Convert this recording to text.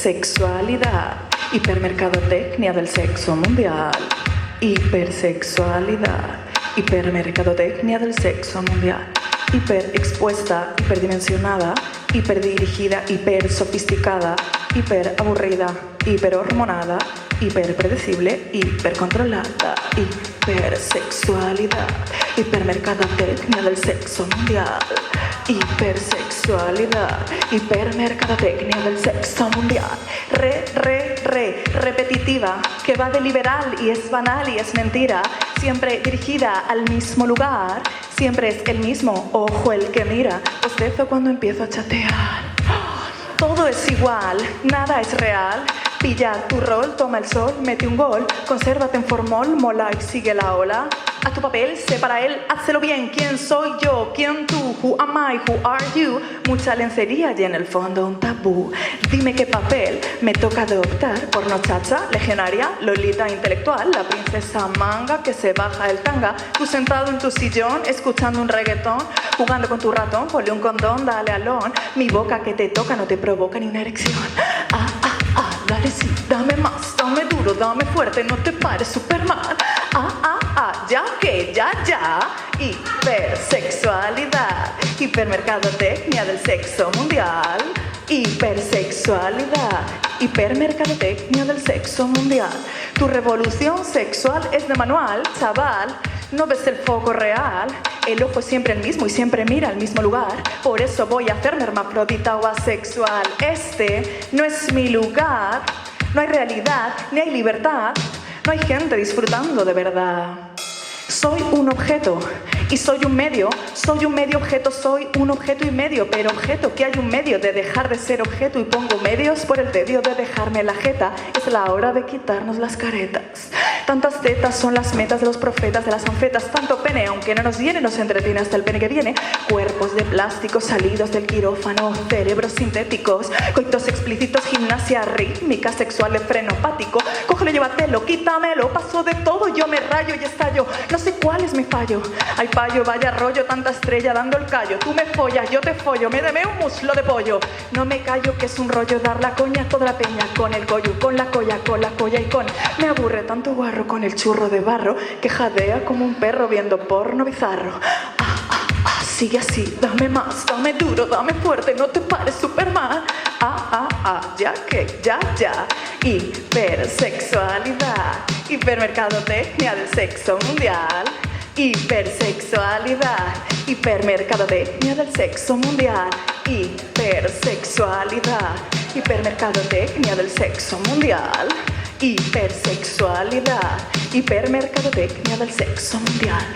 hipersexualidad, hipermercadotecnia del sexo mundial, hipersexualidad, hipermercadotecnia del sexo mundial, hiperexpuesta, hiperdimensionada, hiperdirigida, hipersofisticada, hiperaburrida, hiperhormonada, hiperpredecible, hipercontrolada, hipersexualidad, hipermercadotecnia del sexo mundial, hipersexualidad, hipermercadotecnia del sexo mundial, repetitiva, que va de liberal y es banal y es mentira, siempre dirigida al mismo lugar, siempre es el mismo ojo el que mira, bostezo cuando empiezo a chatear. Todo es igual, nada es real. Pilla tu rol, toma el sol, mete un gol, consérvate en formol, mola y sigue la ola. A tu papel, sé para él, hazlo bien. ¿Quién soy yo? ¿Quién tú? Who am I? Who are you? Mucha lencería y en el fondo un tabú. Dime qué papel me toca adoptar. Porno chacha, legionaria, lolita intelectual, la princesa manga que se baja el tanga. Tú sentado en tu sillón, escuchando un reggaetón, jugando con tu ratón, ponle un condón, dale alón. Mi boca que te toca no te provoca ni una erección. Dale sí, dame más, dame duro, dame fuerte, no te pares, Superman. Ya que, ya. Hipersexualidad, hipermercadotecnia del sexo mundial. Hipersexualidad, hipermercadotecnia del sexo mundial. Tu revolución sexual es de manual, chaval. No ves el foco real, el ojo es siempre el mismo y siempre mira al mismo lugar. Por eso voy a hacerme hermafrodita o asexual. Este no es mi lugar, no hay realidad, ni hay libertad, no hay gente disfrutando de verdad. Soy un objeto y soy un medio objeto, soy un objeto y medio, pero objeto que hay un medio de dejar de ser objeto y pongo medios por el tedio de dejarme la jeta. Es la hora de quitarnos las caretas. Tantas tetas son las metas de los profetas de las anfetas, tanto pene, aunque no nos llene, nos entretiene hasta el pene que viene. Cuerpos de plástico salidos del quirófano, cerebros sintéticos, coitos explícitos, gimnasia rítmica, sexual de freno hepático. Cógelo, llévatelo, quítamelo, paso de todo, yo me rayo y estallo. No sé cuál es mi fallo. Ay, payo, vaya rollo, tanta estrella dando el callo. Tú me follas, yo te follo, me deme un muslo de pollo. No me callo que es un rollo dar la coña a toda la peña, con el collo, con la colla y con. Me aburre tanto guarro con el churro de barro que jadea como un perro viendo porno bizarro. Sigue así, dame más, dame duro, dame fuerte, no te pares, Superman. Ya que, ya. Hipersexualidad, hipermercadotecnia del sexo mundial. Hipersexualidad, hipermercadotecnia del sexo mundial. Hipersexualidad, hipermercadotecnia del sexo mundial. Hipersexualidad, hipermercadotecnia del sexo mundial.